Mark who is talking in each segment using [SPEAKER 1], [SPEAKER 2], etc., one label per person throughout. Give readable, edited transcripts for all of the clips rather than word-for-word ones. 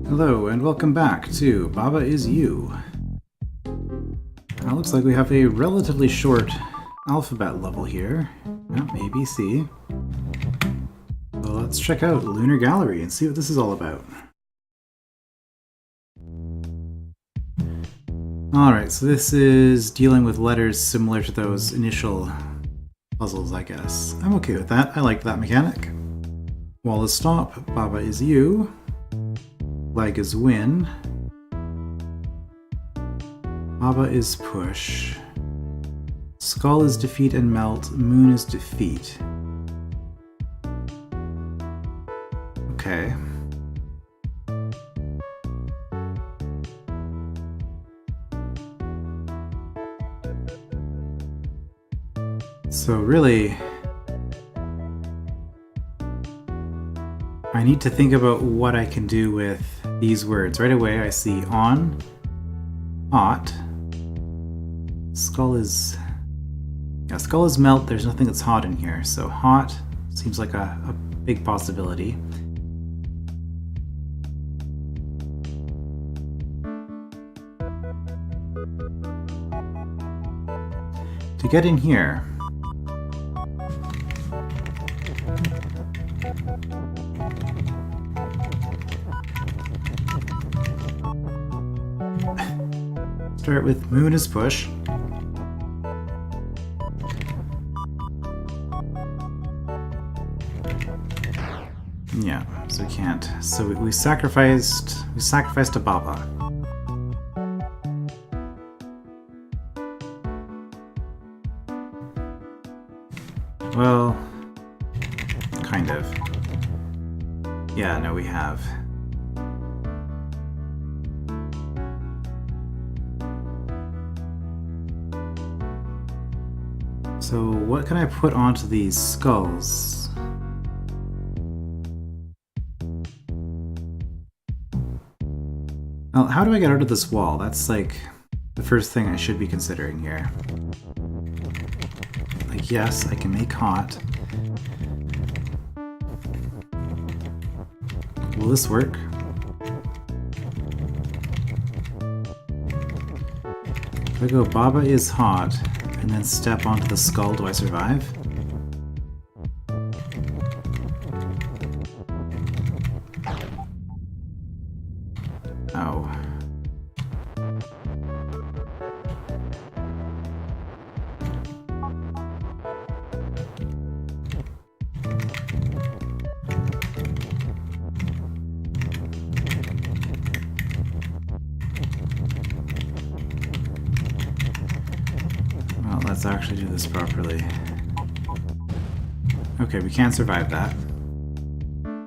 [SPEAKER 1] Hello and welcome back to Baba Is You. Now looks like we have a relatively short alphabet level here. A, B, C. So let's check out Lunar Gallery and see what this is all about. Alright, so this is dealing with letters similar to those initial puzzles, I guess. I'm okay with that. I liked that mechanic. Wall is stop, Baba is you. Flag is win. Baba is push. Skull is defeat and melt. Moon is defeat. Okay. So really, I need to think about what I can do with these words. Right away I see on, hot, skull is... yeah, skull is melt, there's nothing that's hot in here, so hot seems like a big possibility. To get in here, start with moon is push. Yeah, so we can't. So we sacrificed a Baba. Well, kind of. Yeah, no, we have. So what can I put onto these skulls? Well, how do I get out of this wall? That's like the first thing I should be considering here. Like, yes, I can make hot. Will this work? If I go Baba is hot, and then step onto the skull, do I survive? Oh. Well, let's actually do this properly. Okay, we can't survive that.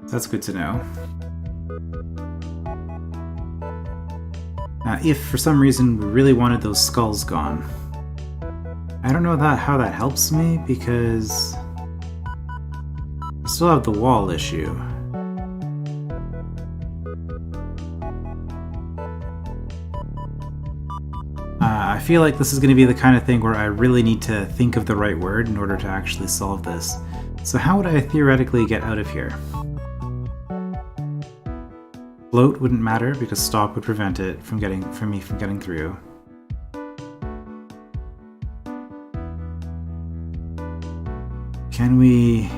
[SPEAKER 1] That's good to know. Now, if for some reason we really wanted those skulls gone, I don't know how that helps me because I still have the wall issue. I feel like this is going to be the kind of thing where I really need to think of the right word in order to actually solve this. So how would I theoretically get out of here? Float wouldn't matter because stop would prevent it from me from getting through. Can we...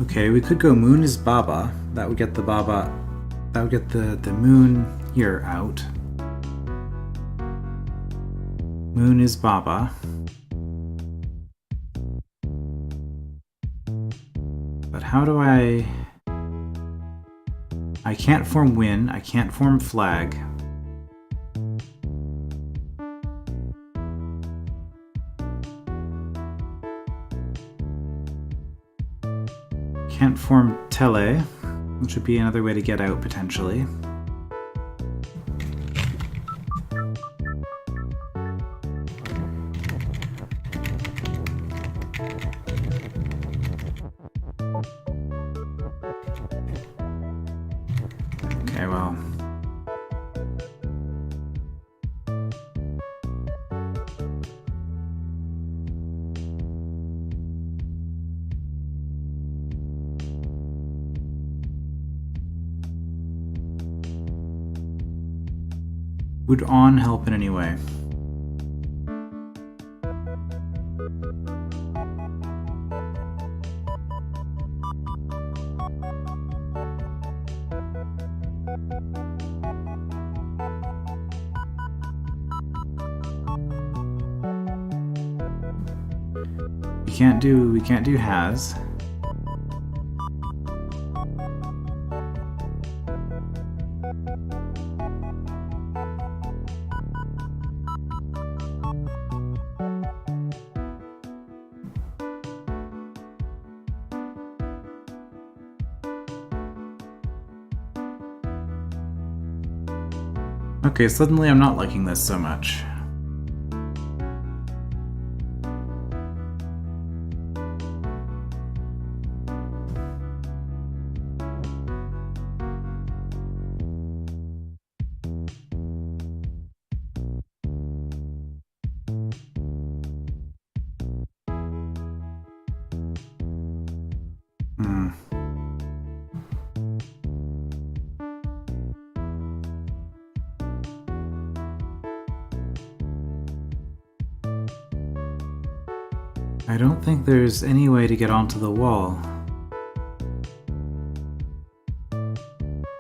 [SPEAKER 1] okay, we could go moon is Baba. That would get the Baba... that would get the moon here out. Moon is Baba. But how do I can't form win, I can't form flag. Can't form tele, which would be another way to get out potentially. Okay, well. Would on help in any way? We can't do has. Okay, suddenly I'm not liking this so much. I don't think there's any way to get onto the wall.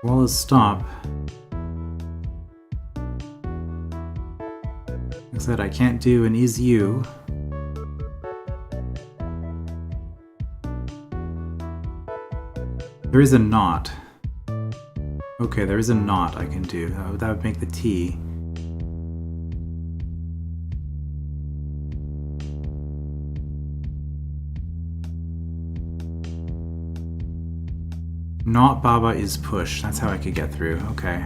[SPEAKER 1] Wall is stop. Like I said, I can't do an is you. There is a not. Okay, there is a not I can do. That would make the T. Not Baba is push. That's how I could get through. Okay.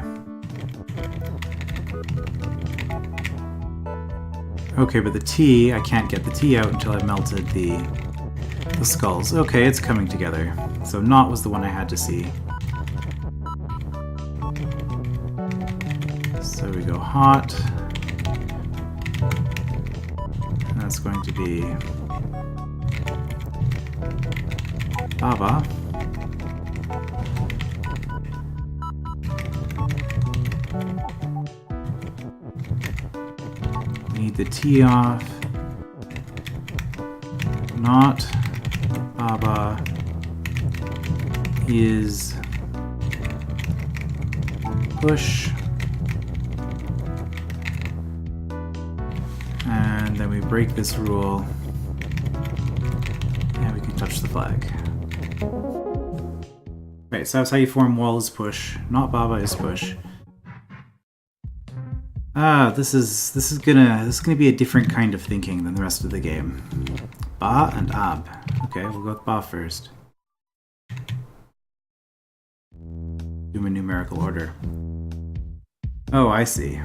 [SPEAKER 1] Okay, but the T, I can't get the T out until I've melted the skulls. Okay, it's coming together. So not was the one I had to see. So we go hot. And that's going to be Baba. Need the T off. Not Baba is push. And then we break this rule. And we can touch the flag. Right, so that's how you form wall is push. Not Baba is push. Ah, this is gonna be a different kind of thinking than the rest of the game. Ba and Ab. Okay, we'll go with Ba first. Do them in numerical order. Oh, I see.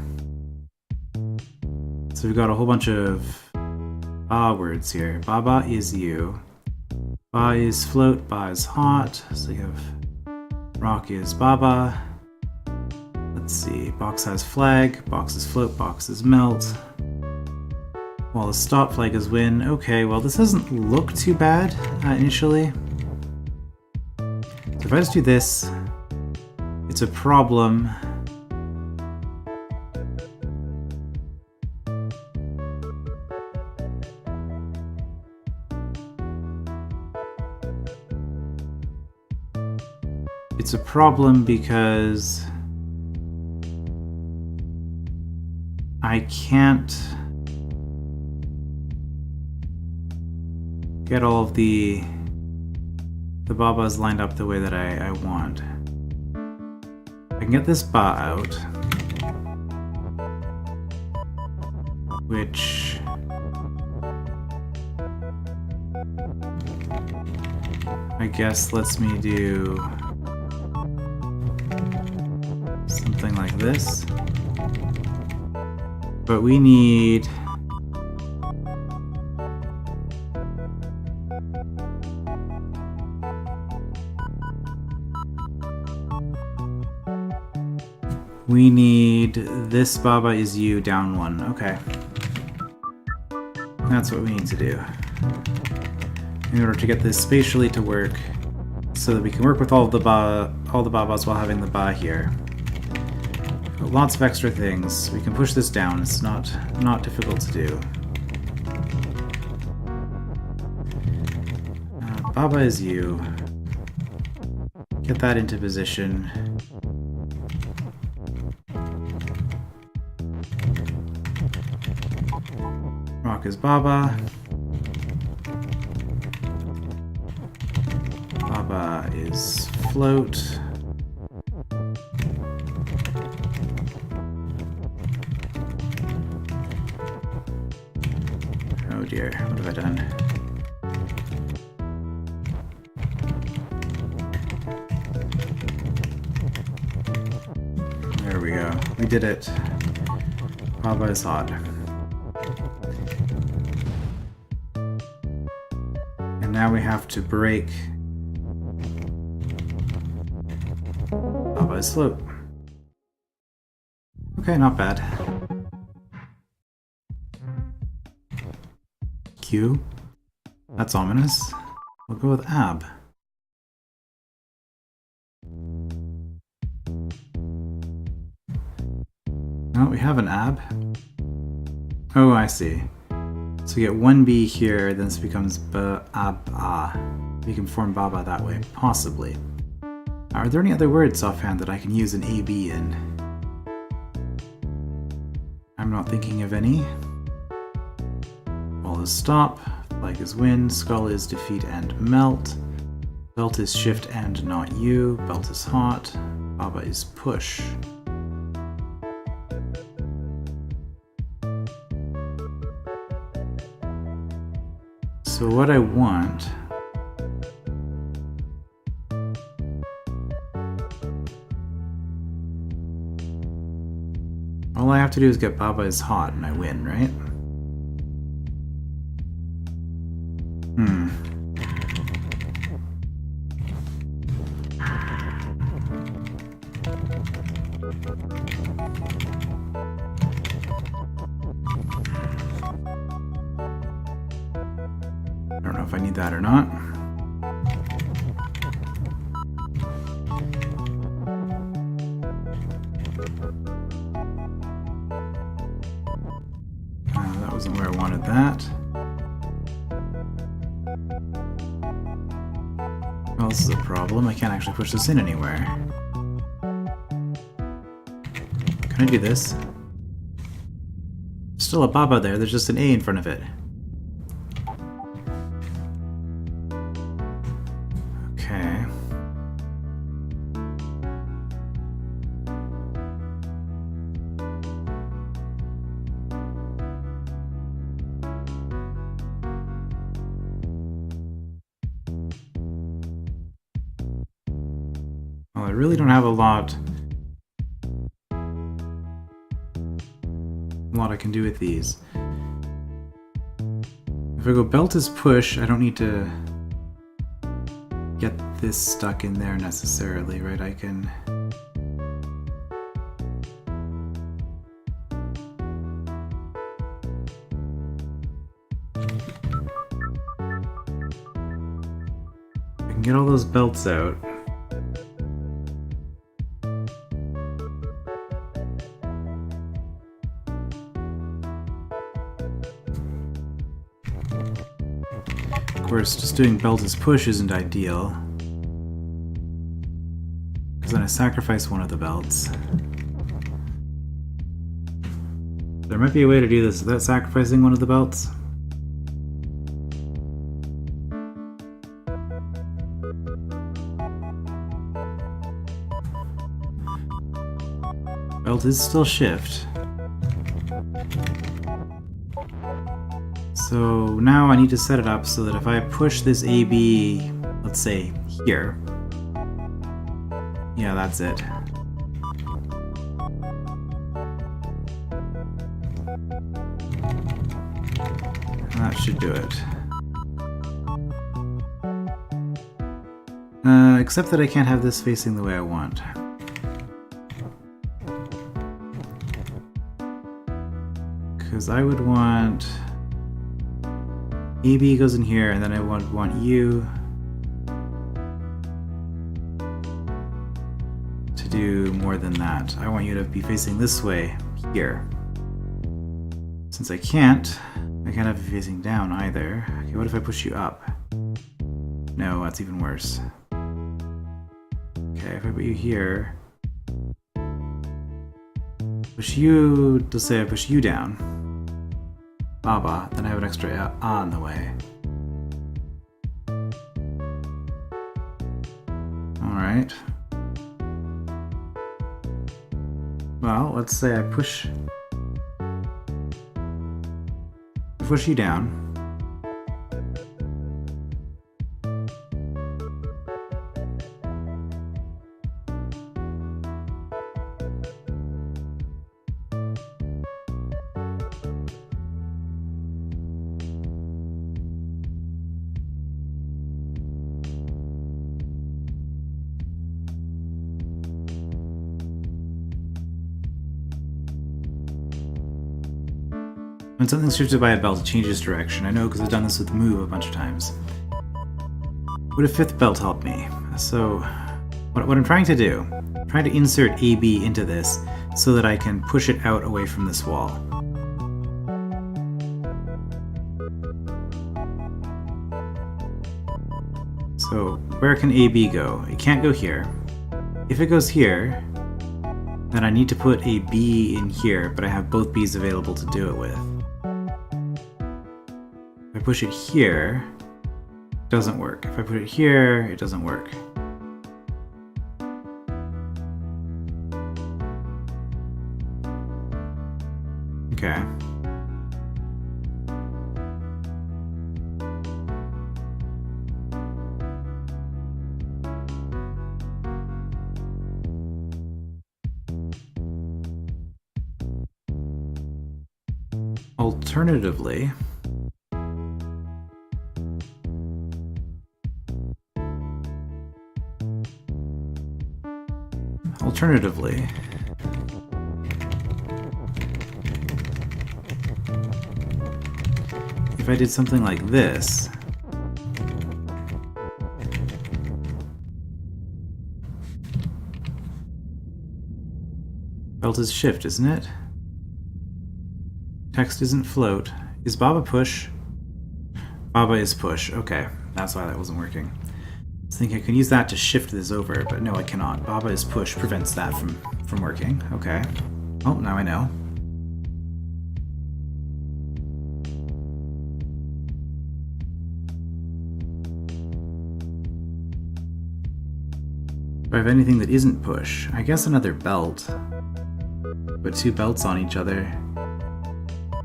[SPEAKER 1] So we've got a whole bunch of Ba words here. Baba is you. Ba is float, Ba is hot. So you have rock is Baba. Let's see, box has flag, box is float, box is melt. Wall is stop, flag is win. Okay, well this doesn't look too bad initially. So if I just do this, it's a problem. It's a problem because I can't get all of the Babas lined up the way that I want. I can get this Ba out, which I guess lets me do something like this. But we need this Baba is you down one. Okay. That's what we need to do in order to get this spatially to work so that we can work with all the Babas while having the Ba here. But lots of extra things. We can push this down. It's not difficult to do. Baba is you. Get that into position. Rock is Baba. Baba is float. Oh dear, what have I done? There we go. We did it. Baba is hot. And now we have to break Baba is float. Okay, not bad. Q. That's ominous. We'll go with Ab. Oh, we have an Ab. Oh, I see. So we get one B here, then this becomes B-Ab-A. We can form Baba that way, possibly. Are there any other words offhand that I can use an AB in? I'm not thinking of any. Ball is stop, flag is win, skull is defeat and melt, belt is shift and not you, belt is hot, Baba is push. So what I want all I have to do is get Baba is hot and I win, right? I don't know if I need that or not. That wasn't where I wanted that. Well, this is a problem. I can't actually push this in anywhere. Can I do this? Still a Baba there, there's just an A in front of it. Okay. Well, I really don't have a lot I can do with these. If I go belt is push, I don't need to get this stuck in there necessarily, right? I can get all those belts out. Of course, just doing belt as push isn't ideal, because then I sacrifice one of the belts. There might be a way to do this without sacrificing one of the belts. Belt is still shift. So now I need to set it up so that if I push this AB, let's say here, yeah, that's it. That should do it. Except that I can't have this facing the way I want. Because I would want AB goes in here, and then I would want you to do do more than that. I want you to be facing this way here. Since I can't have you facing down either. Okay, what if I push you up? No, that's even worse. Okay, if I put you here, push you, let's say I push you down, Baba, then I have an extra A in the way. Alright. Well, let's say I push you down. When something's shifted by a belt, it changes direction. I know because I've done this with the move a bunch of times. Would a fifth belt help me? So, what I'm trying to do, I'm trying to insert AB into this so that I can push it out away from this wall. So, where can AB go? It can't go here. If it goes here, then I need to put a B in here, but I have both B's available to do it with. If I push it here, it doesn't work. If I put it here, it doesn't work. Okay. Alternatively, if I did something like this, belt is shift, isn't it? Text isn't float. Is Baba push? Baba is push. Okay, that's why that wasn't working. I was thinking I can use that to shift this over, but no, I cannot. Baba is push prevents that from working. Okay. Oh, now I know. Do I have anything that isn't push? I guess another belt. Put two belts on each other.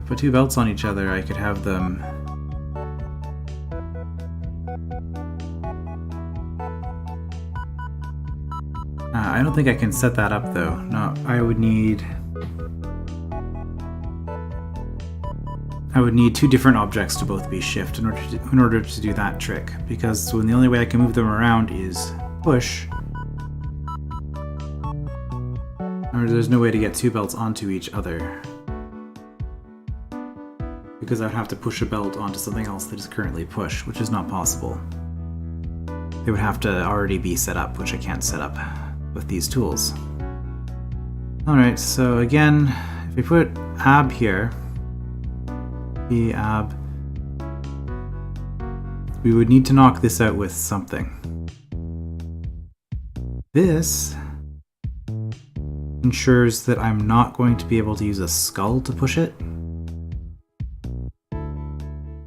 [SPEAKER 1] Put two belts on each other, I could have them... I don't think I can set that up though. No, I would need two different objects to both be shift in order to do that trick, because when the only way I can move them around is push, or there's no way to get two belts onto each other. Because I would have to push a belt onto something else that is currently push, which is not possible. They would have to already be set up, which I can't set up with these tools. Alright, so again, if we put ab here, the ab, we would need to knock this out with something. This ensures that I'm not going to be able to use a skull to push it.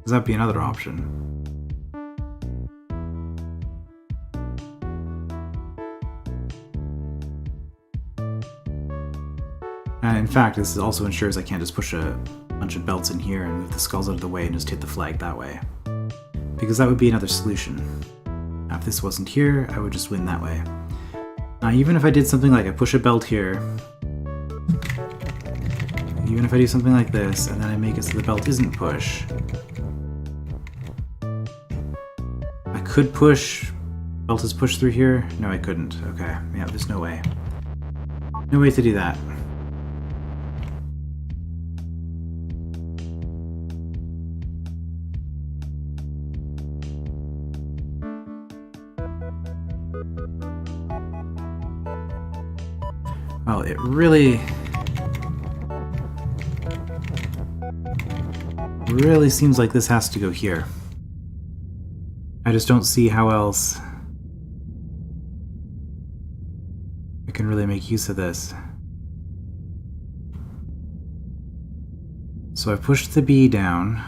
[SPEAKER 1] That'd be another option. And in fact, this also ensures I can't just push a bunch of belts in here and move the skulls out of the way and just hit the flag that way. Because that would be another solution. Now, if this wasn't here, I would just win that way. Now, even if I did something like I push a belt here, even if I do something like this, and then I make it so the belt isn't push, could push. Belt is pushed through here? No, I couldn't. Okay. Yeah, there's no way. No way to do that. Well, it really seems like this has to go here. I just don't see how else I can really make use of this. So I pushed the B down.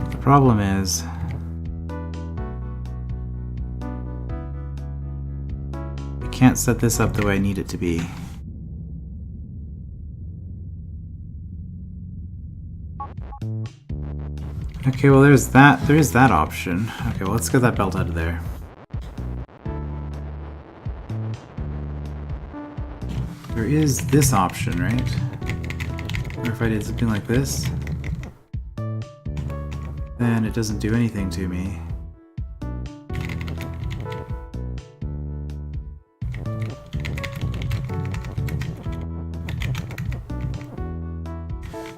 [SPEAKER 1] The problem is I can't set this up the way I need it to be. Okay, well there is that option. Okay, well let's get that belt out of there. There is this option, right? Or if I did something like this, then it doesn't do anything to me.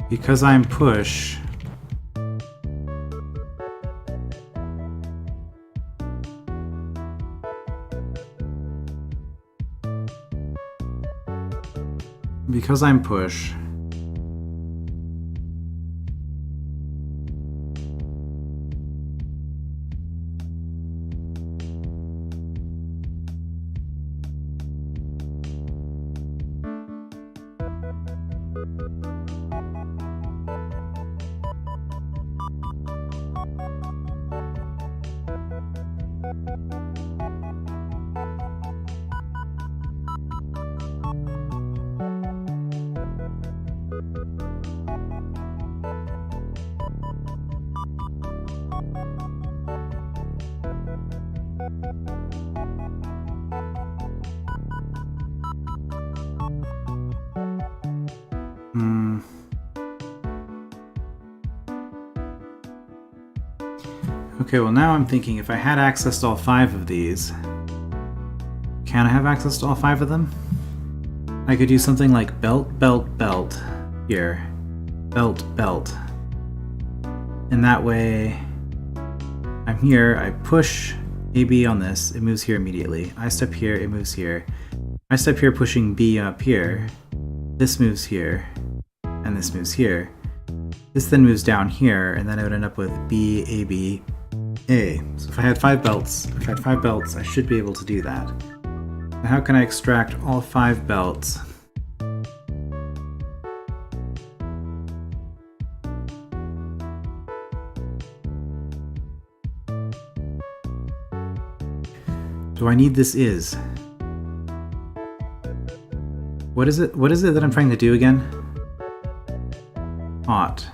[SPEAKER 1] Because I'm push, Okay, well now I'm thinking if I had access to all 5 of these, can I have access to all 5 of them? I could do something like belt, belt, belt here, belt, belt. And that way, I'm here, I push AB on this, it moves here immediately. I step here, it moves here. I step here pushing B up here, this moves here, and this moves here. This then moves down here, and then I would end up with B, AB, A. So if I had 5 belts, I should be able to do that. Now how can I extract all 5 belts? Do I need this is? What is it that I'm trying to do again? Ought.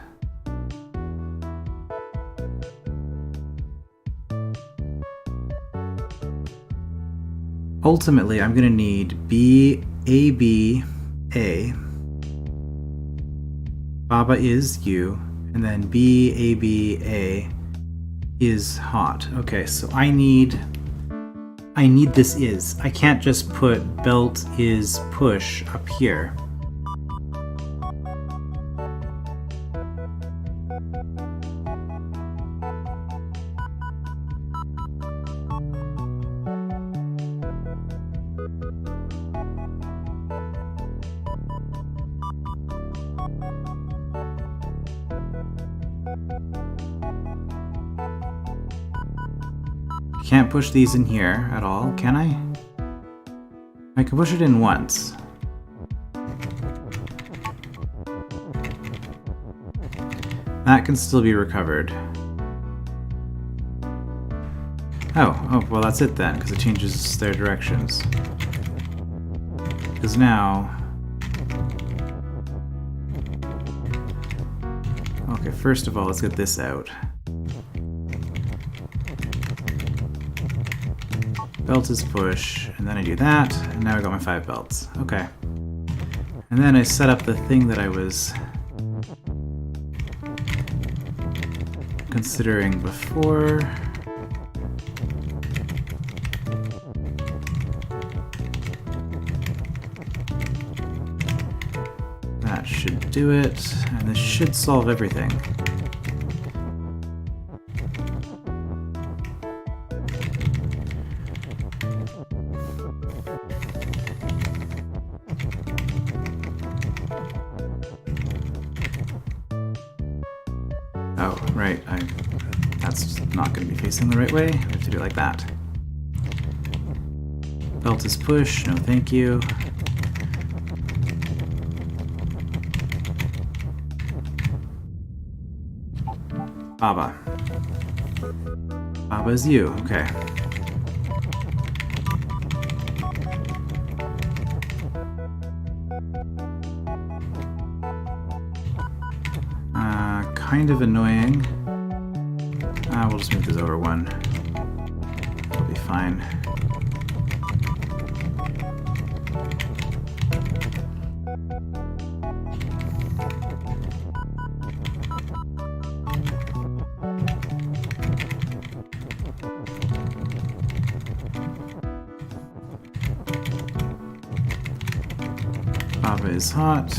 [SPEAKER 1] Ultimately, I'm going to need B, A, B, A. Baba is you, and then B, A, B, A is hot. Okay, so I need this is. I can't just put belt is push up here. Can't push these in here at all, can I? I can push it in once. That can still be recovered. Oh, well that's it then, because it changes their directions. Because now... Okay, first of all, let's get this out. Belt is push, and then I do that, and now I got my 5 belts. Okay. And then I set up the thing that I was considering before. That should do it, and this should solve everything. Oh, right, that's not going to be facing the right way. We have to do it like that. Belt is push, no thank you. Baba. Baba is you, okay. Kind of annoying. We'll just move this over one. It'll be fine. Baba is hot.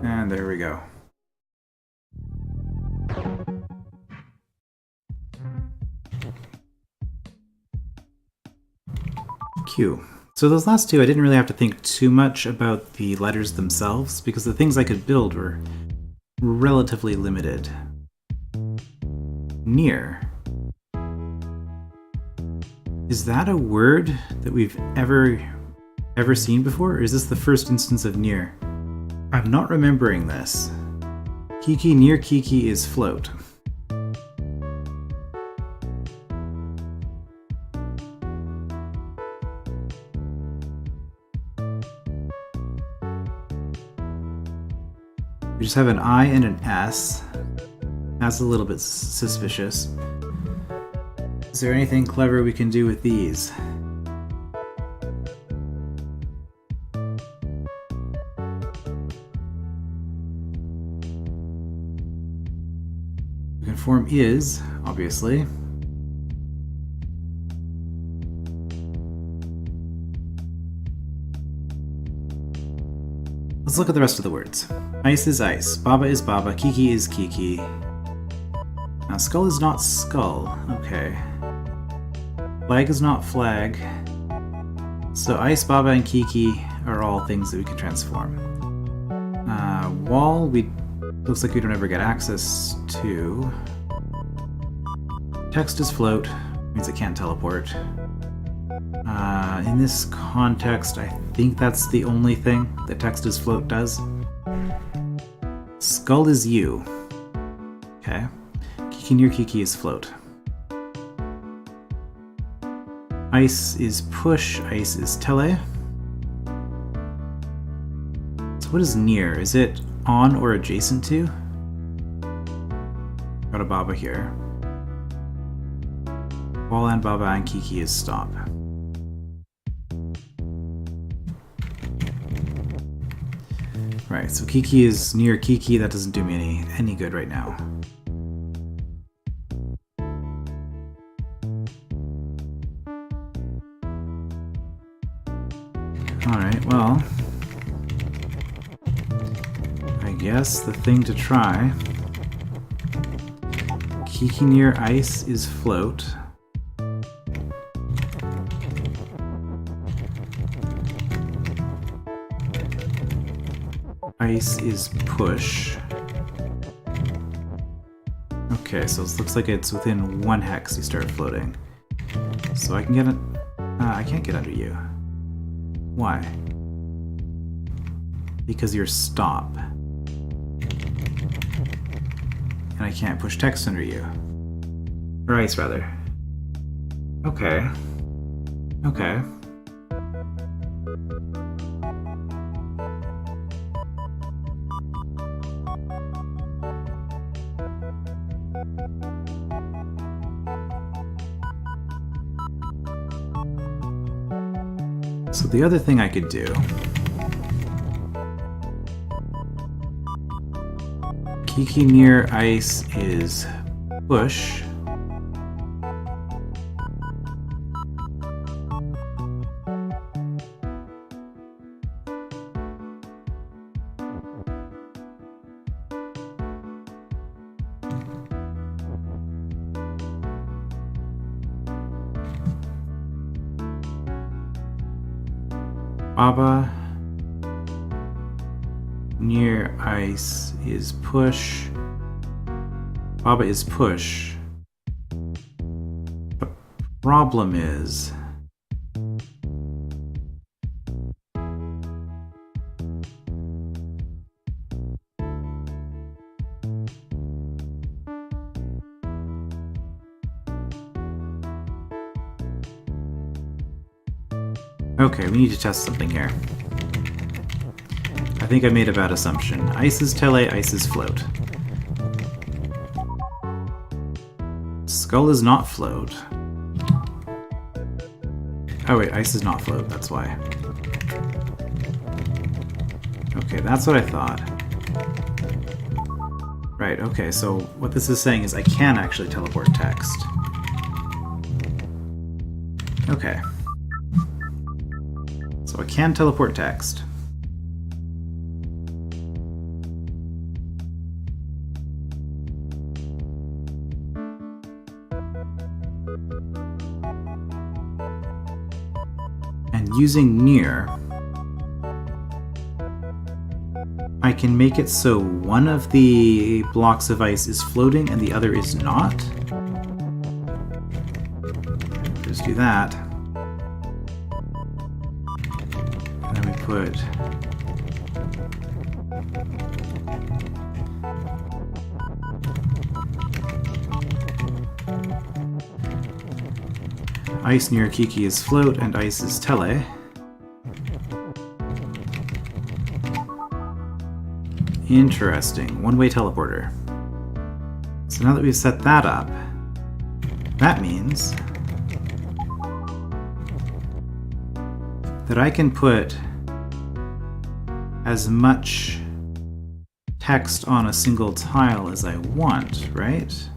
[SPEAKER 1] And there we go. Q. So those last two, I didn't really have to think too much about the letters themselves, because the things I could build were relatively limited. Near. Is that a word that we've ever seen before, or is this the first instance of near? I'm not remembering this. Kiki, near Kiki is float. We just have an I and an S. That's a little bit suspicious. Is there anything clever we can do with these? We can form is, obviously. Let's look at the rest of the words. Ice is ice, Baba is Baba, Kiki is Kiki. Now skull is not skull, okay. Flag is not flag. So ice, Baba, and Kiki are all things that we can transform. Wall, looks like we don't ever get access to. Text is float, means it can't teleport. In this context, I think that's the only thing that text is float does. Skull is you. Okay. Kiki near Kiki is float. Ice is push, ice is tele. So what is near? Is it on or adjacent to? Got a Baba here. Wall and Baba and Kiki is stop. Right, so Kiki is near Kiki. That doesn't do me any good right now. Alright, well, I guess the thing to try. Kiki near ice is float. Ice is push. Okay, so it looks like it's within 1 hex you start floating. So I can get it. I can't get under you. Why? Because you're stop. And I can't push text under you. Or ice, rather. Okay. Okay. So the other thing I could do, Kiki near ice is push. Baba near ice is push. Baba is push. The problem is okay, we need to test something here. I think I made a bad assumption. Ice is tele, ice is float. Skull is not float. Oh wait, ice is not float, that's why. Okay, that's what I thought. Right, okay, so what this is saying is I can actually teleport text. Okay. So I can teleport text. And using near, I can make it so one of the blocks of ice is floating and the other is not. Just do that. And then we put ice near Kiki is float and ice is tele. Interesting. One-way teleporter. So now that we've set that up, that means that I can put as much text on a single tile as I want, right?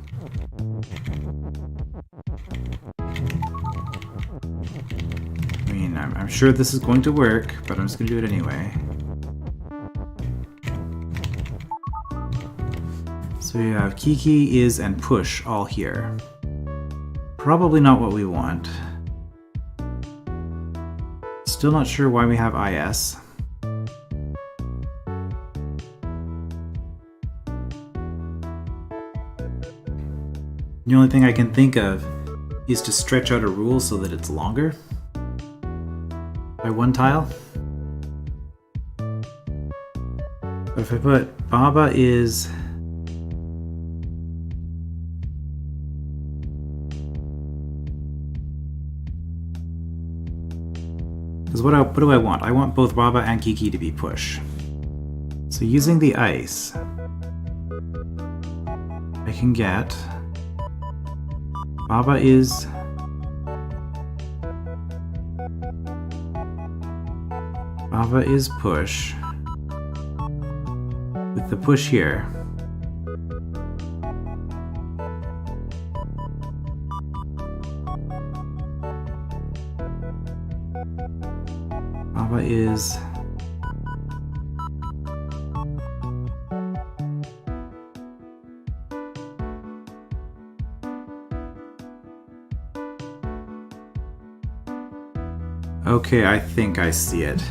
[SPEAKER 1] I mean, I'm sure this is going to work, but I'm just going to do it anyway. So we have Kiki, is, and push all here. Probably not what we want. Still not sure why we have IS. The only thing I can think of is to stretch out a rule so that it's longer by one tile. But if I put Baba is because what do I want? I want both Baba and Kiki to be push. So using the ice, I can get Baba is push with the push here. Baba is okay, I think I see it.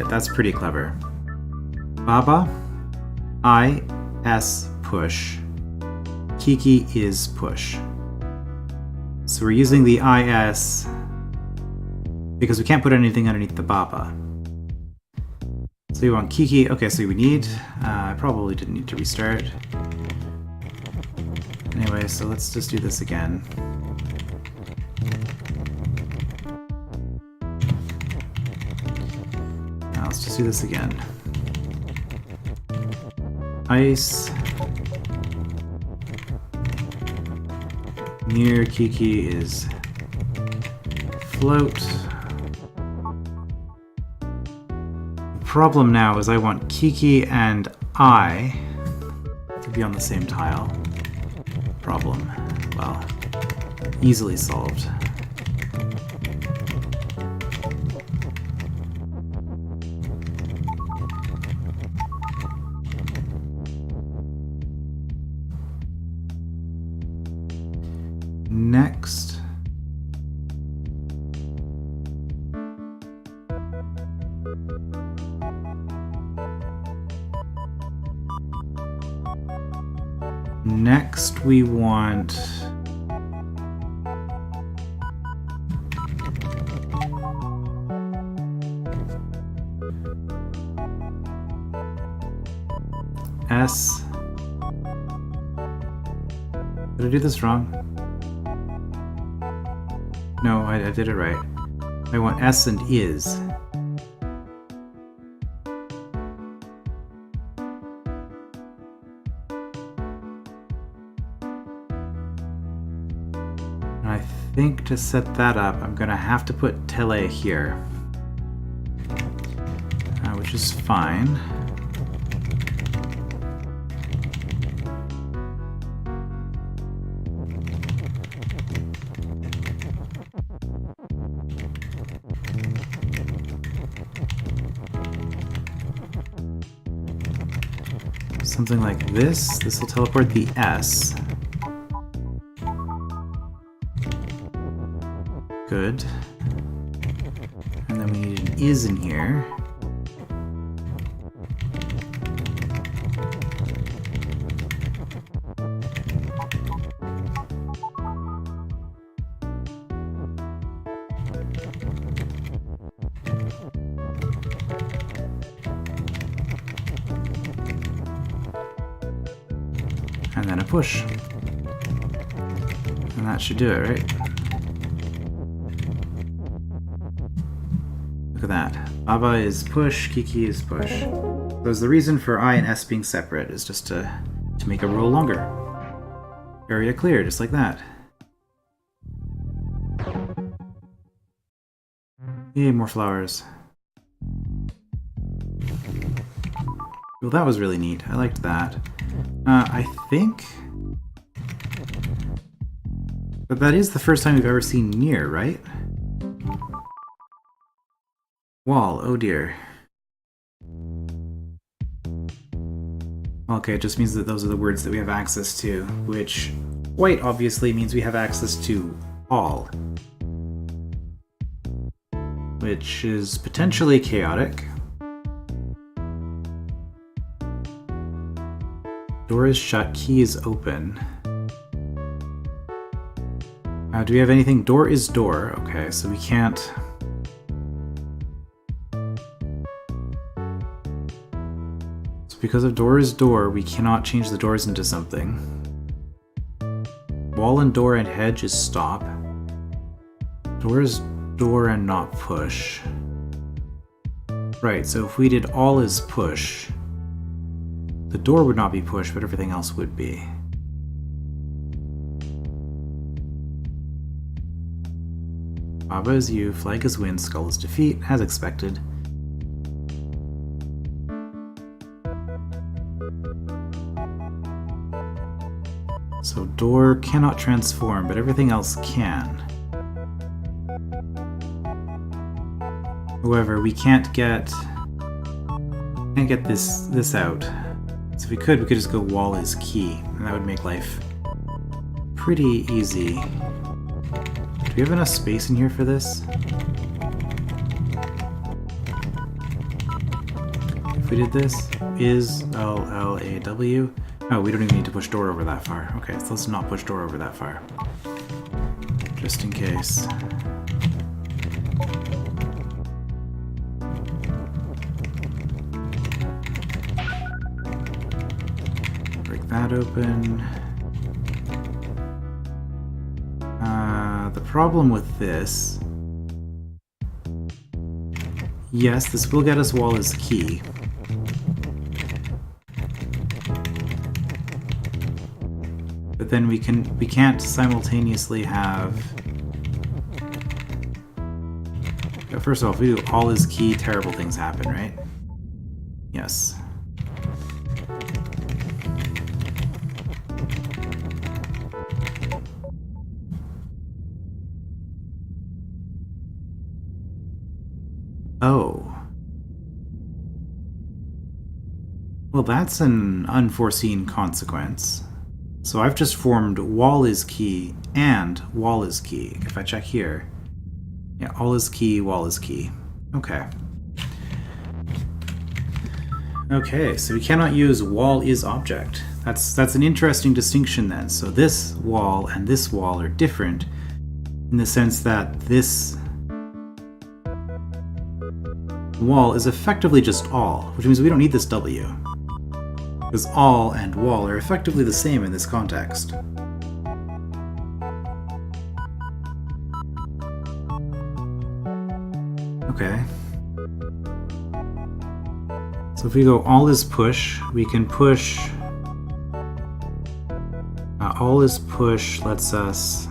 [SPEAKER 1] That's pretty clever. Baba, IS push. Kiki is push. So we're using the IS because we can't put anything underneath the Baba. So we want Kiki. Okay, so we need... I probably didn't need to restart. Anyway, so let's just do this again. Now let's just do this again. Ice. Near Kiki is float. The problem now is I want Kiki and I to be on the same tile. Problem. Well, easily solved. Next, next we want... S. Did I do this wrong? No, I did it right. I want S and is. And I think to set that up, I'm gonna have to put tele here, which is fine. Something like this. This will teleport the S. Good. And then we need an is in here. And then a push. And that should do it, right? Look at that. Baba is push, Kiki is push. So the reason for I and S being separate is just to make a row longer. Area clear, just like that. Yay, more flowers. Well, that was really neat. I liked that. I think... But that is the first time we've ever seen near, right? Wall, oh dear. Okay, it just means that those are the words that we have access to, which quite obviously means we have access to all. Which is potentially chaotic. Door is shut, key is open. Do we have anything? Door is door. Okay, so we can't... So because of door is door, we cannot change the doors into something. Wall and door and hedge is stop. Door is door and not push. Right, so if we did all is push, the door would not be pushed, but everything else would be. Baba is you, flag is win, skull is defeat, as expected. So door cannot transform, but everything else can. However, we can't get this out. So if we could just go wall is key, and that would make life pretty easy. Do we have enough space in here for this? If we did this, is LLAW. Oh, we don't even need to push door over that far. Okay, so let's not push door over that far. Just in case. Break that open. The problem with this... Yes, this will get us wall is key. But then we can't simultaneously have... First of all, if we do all is key, terrible things happen, right? Yes. Oh. Well, that's an unforeseen consequence. So I've just formed wall is key and wall is key. If I check here, yeah, all is key, wall is key. Okay. Okay, so we cannot use wall is object. That's an interesting distinction then. So this wall and this wall are different in the sense that this wall is effectively just all, which means we don't need this W. Because all and wall are effectively the same in this context. Okay. So if we go all is push, we can push... all is push lets us...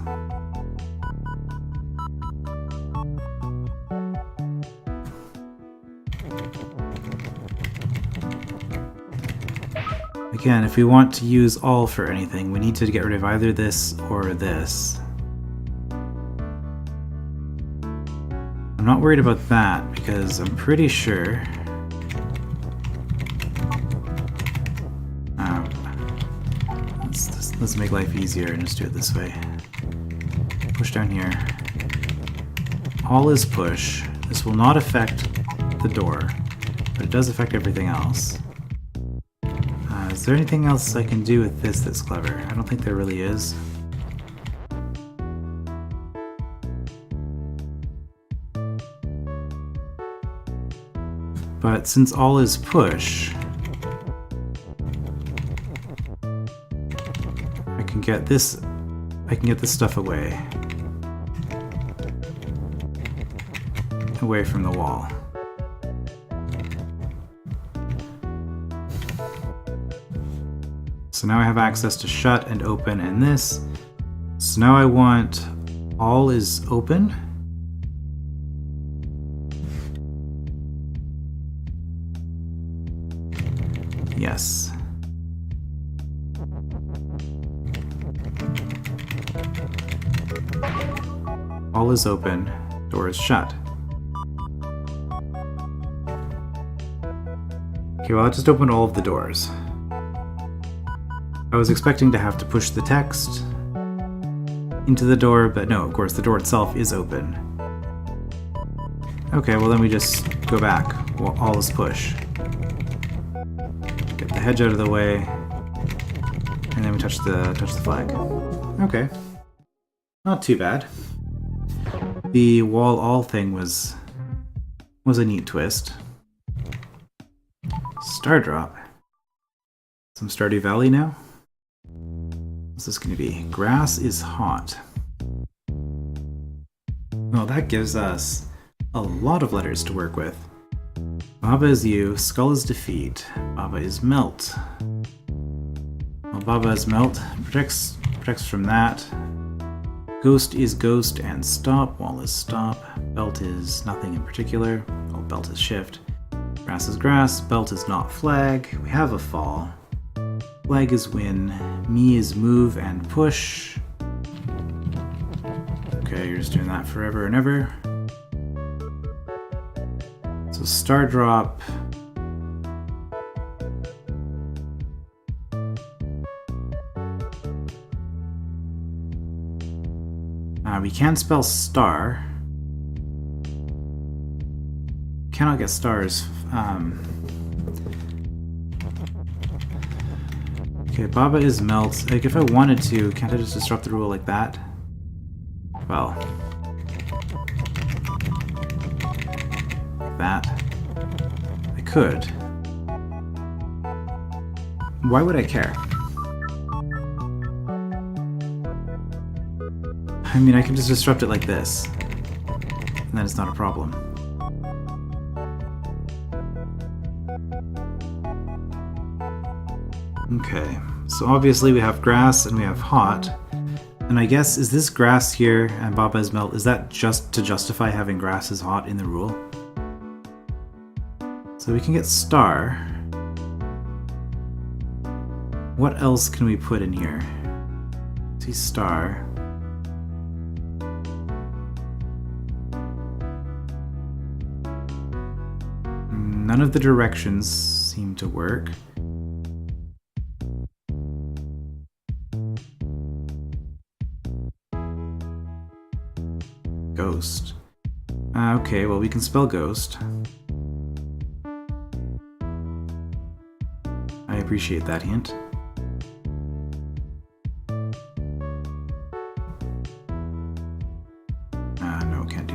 [SPEAKER 1] Again, if we want to use all for anything, we need to get rid of either this or this. I'm not worried about that because I'm pretty sure... let's make life easier and just do it this way. Push down here. All is push. This will not affect the door, but it does affect everything else. Is there anything else I can do with this that's clever? I don't think there really is. But since all is push, I can get this stuff away from the wall. So now I have access to shut and open and this. So now I want all is open. Yes. All is open, door is shut. Okay, well, I just opened all of the doors. I was expecting to have to push the text into the door, but no, of course, the door itself is open. Okay, well then we just go back. Well, all is push. Get the hedge out of the way, and then we touch the flag. Okay, not too bad. The wall all thing was a neat twist. Star drop. Some Stardew Valley now. What's this going to be? Grass is hot. Well, that gives us a lot of letters to work with. Baba is you, Skull is defeat, Baba is melt. Well, Baba is melt, protects from that. Ghost is ghost and stop, wall is stop, belt is nothing in particular, oh, belt is shift. Grass is grass, belt is not flag, we have a fall. Flag is win, me is move and push. Okay, you're just doing that forever and ever. So star drop. We can spell star. Cannot get stars. Okay, Baba is melt. Like, if I wanted to, can't I just disrupt the rule like that? Well. Like that. I could. Why would I care? I mean, I can just disrupt it like this. And then it's not a problem. Okay, so obviously we have grass and we have hot. And I guess, is this grass here and Baba is melt, is that just to justify having grass is hot in the rule? So we can get star. What else can we put in here? See star. None of the directions seem to work. Ghost. Okay, well, we can spell ghost. I appreciate that hint.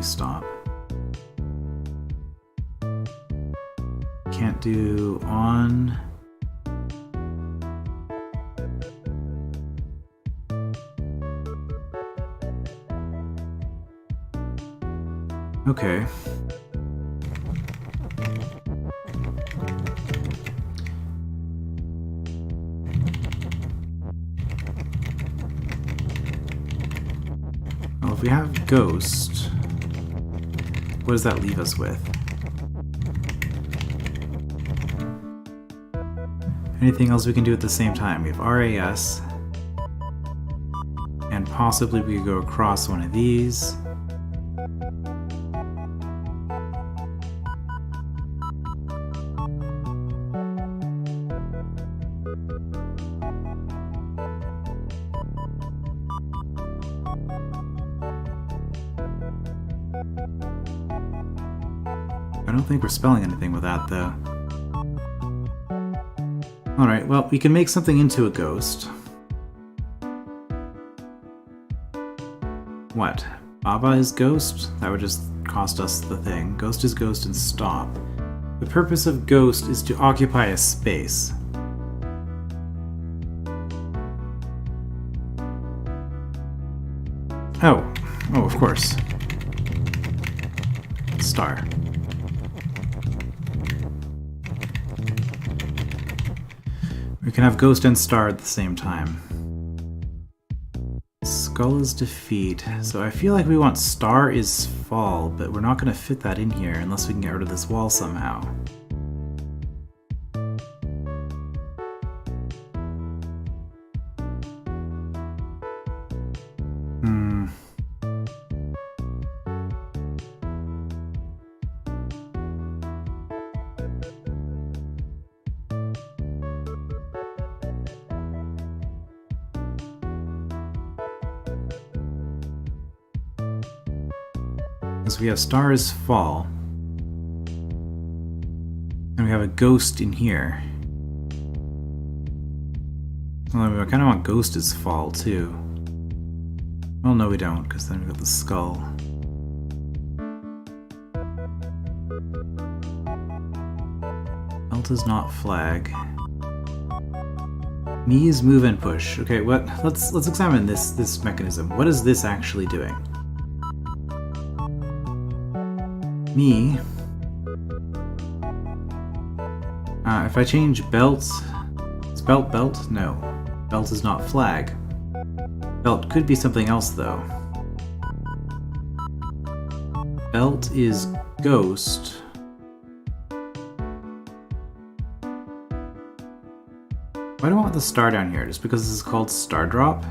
[SPEAKER 1] stop. Can't do on. Okay. Well, if we have Ghost, what does that leave us with? Anything else we can do at the same time? We have RAS, and possibly we could go across one of these. I don't think we're spelling anything with that, though. Alright, well, we can make something into a ghost. What? Baba is ghost? That would just cost us the thing. Ghost is ghost and stop. The purpose of ghost is to occupy a space. Oh, of course. Star. We can have Ghost and Star at the same time. Skull is defeat. So I feel like we want Star is fall, but we're not going to fit that in here unless we can get rid of this wall somehow. So we have Star is fall. And we have a Ghost in here. Well, I kind of want Ghost is fall too. Well, no we don't, because then we got the skull. Belt is not flag. Me is move and push. Okay, what? Let's examine this mechanism. What is this actually doing? Me. If I change belt, is belt belt? No. Belt is not flag. Belt could be something else though. Belt is ghost. Why do I want the star down here? Just because this is called Star Drop?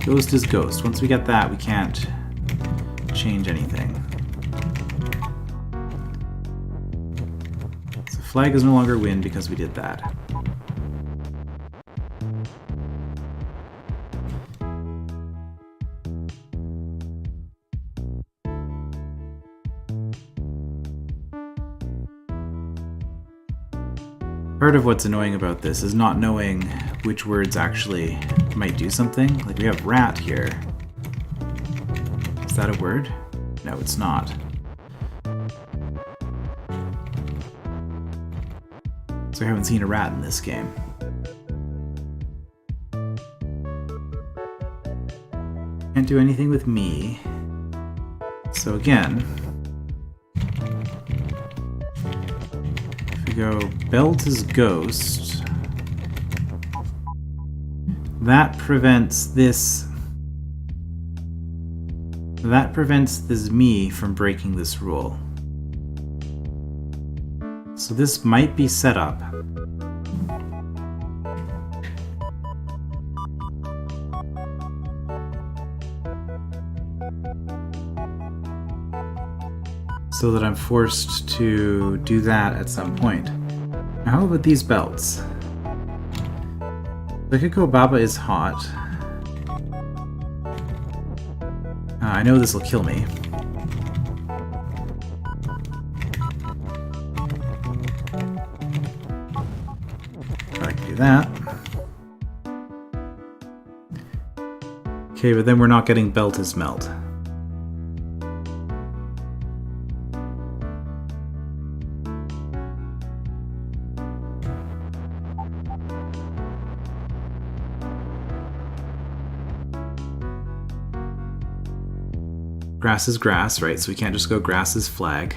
[SPEAKER 1] Ghost is ghost. Once we get that, we can't change anything. So flag is no longer win because we did that. Part of what's annoying about this is not knowing which words actually might do something. Like we have rat here. Is that a word? No, it's not. So I haven't seen a rat in this game. Can't do anything with me. So again, if we go belt is ghost, that prevents this. That prevents this me from breaking this rule. So this might be set up. So that I'm forced to do that at some point. Now how about these belts? I could go Baba is hot. I know this will kill me. But I can do that. Okay, but then we're not getting belt as melt. Grass is grass, right? So we can't just go grass is flag.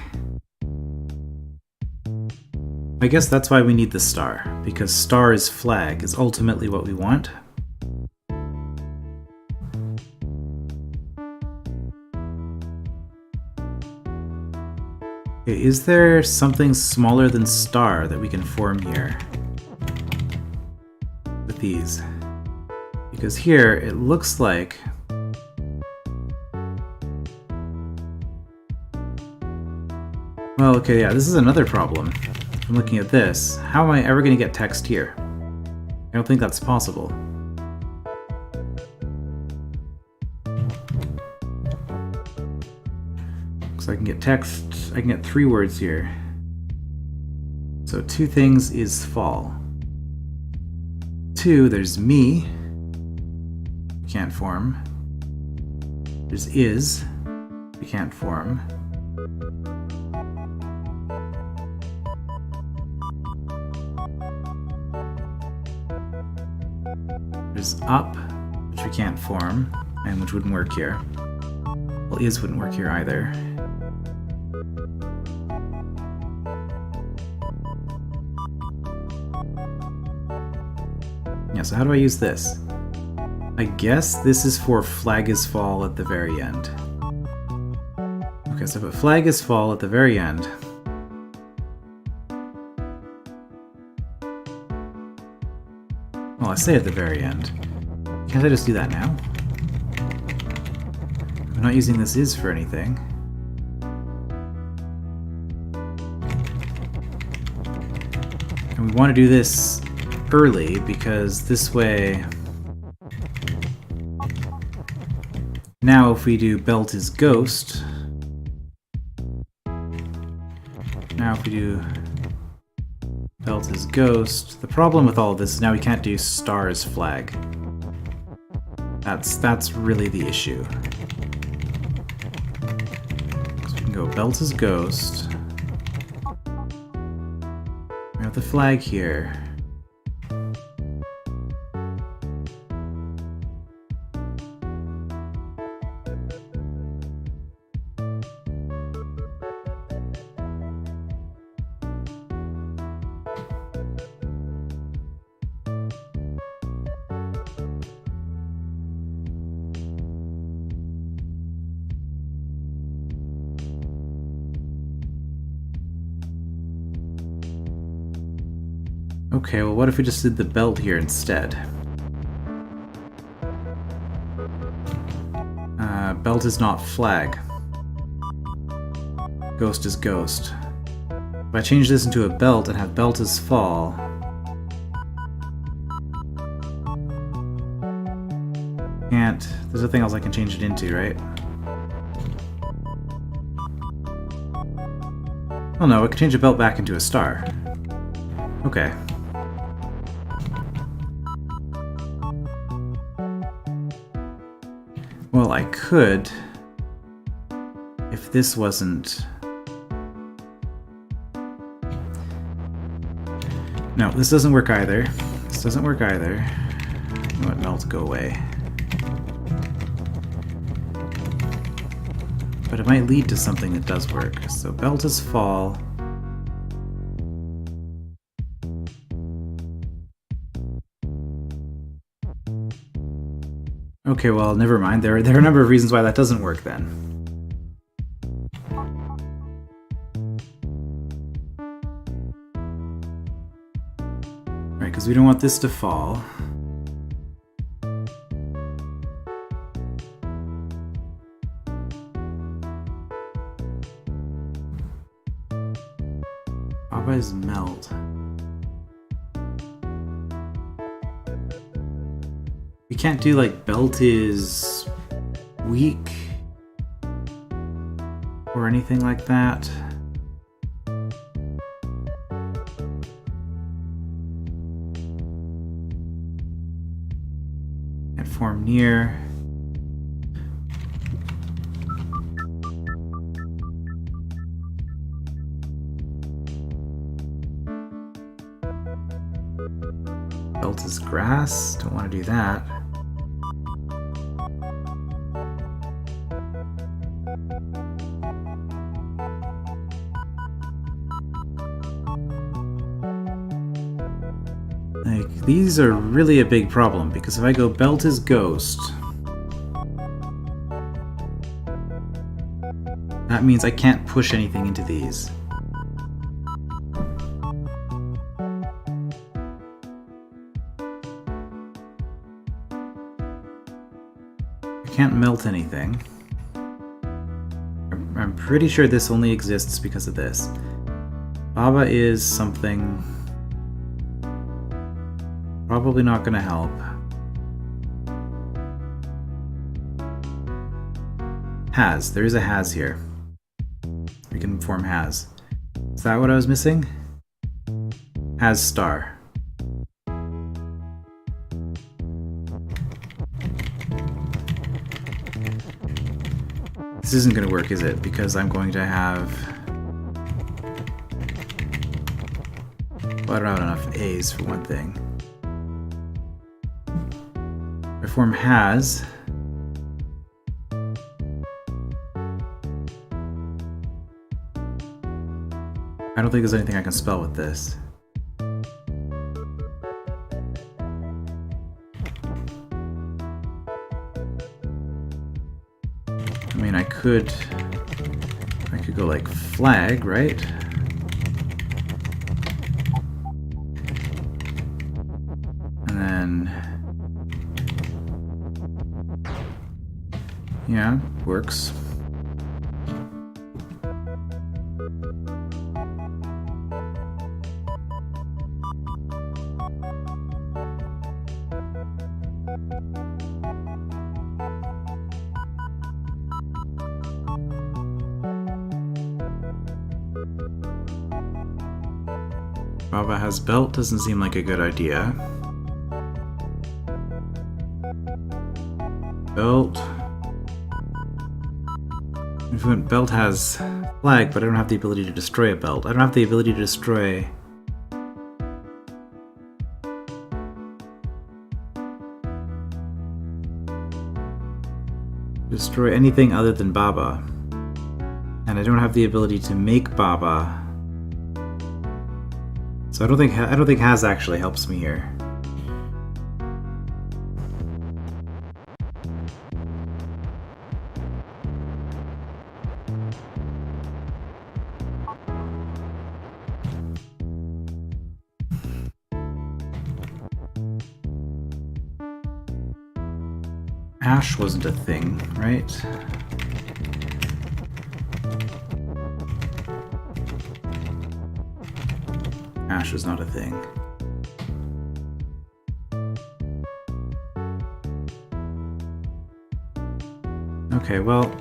[SPEAKER 1] I guess that's why we need the star, because star is flag is ultimately what we want. Okay, is there something smaller than star that we can form here with these? Because here it looks like well, okay, yeah, this is another problem. I'm looking at this. How am I ever going to get text here? I don't think that's possible. So I can get text, I can get 3 words here. So 2 things is fall. 2, there's me. Can't form. There's is. We can't form. There's up, which we can't form, and which wouldn't work here. Well, is wouldn't work here either. Yeah, so how do I use this? I guess this is for flag is fall at the very end. Okay, so if flag is fall at the very end, well, I say at the very end. Can't I just do that now? I'm not using this is for anything. And we want to do this early because this way... Now if we do belt is ghost... Now if we do... Belt is ghost. The problem with all of this is now we can't do star as flag. That's really the issue. So we can go belt is ghost. We have the flag here. Okay, well what if we just did the belt here instead? Belt is not flag. Ghost is ghost. If I change this into a belt and have belt as fall... Can't... There's nothing else I can change it into, right? Oh no, I could change a belt back into a star. Okay. Well, I could, if this wasn't... No, this doesn't work either. This doesn't work either. You know what, melt, go away. But it might lead to something that does work. So belt is fall. Okay, well, never mind. There are a number of reasons why that doesn't work then. Right, because we don't want this to fall. Abba is melt. We can't do like belt is weak or anything like that. And form near. belt is grass. Don't want to do that. Like, these are really a big problem, because if I go belt is ghost, that means I can't push anything into these. I can't melt anything. I'm pretty sure this only exists because of this. Baba is something probably not going to help. Has. There is a has here. We can form has. Is that what I was missing? Has star. This isn't going to work, is it? Because I'm going to have... Well, I don't have enough A's for one thing. I form has. I don't think there's anything I can spell with this. I mean, I could go like flag, right? And then, yeah, works. Baba has belt doesn't seem like a good idea. Belt. Belt has flag, but I don't have the ability to destroy a belt. I don't have the ability to destroy... anything other than Baba. And I don't have the ability to make Baba. So I don't think has actually helps me here. Ash wasn't a thing, right? Ash was not a thing. Okay, well...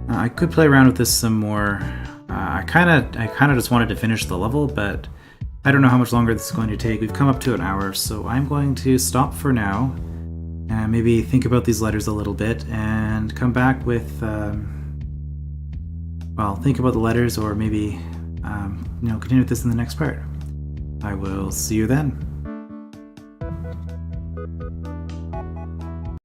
[SPEAKER 1] I could play around with this some more. I kinda just wanted to finish the level, but I don't know how much longer this is going to take. We've come up to an hour, so I'm going to stop for now, and maybe think about these letters a little bit, and come back with, well, think about the letters, or maybe, continue with this in the next part. I will see you then.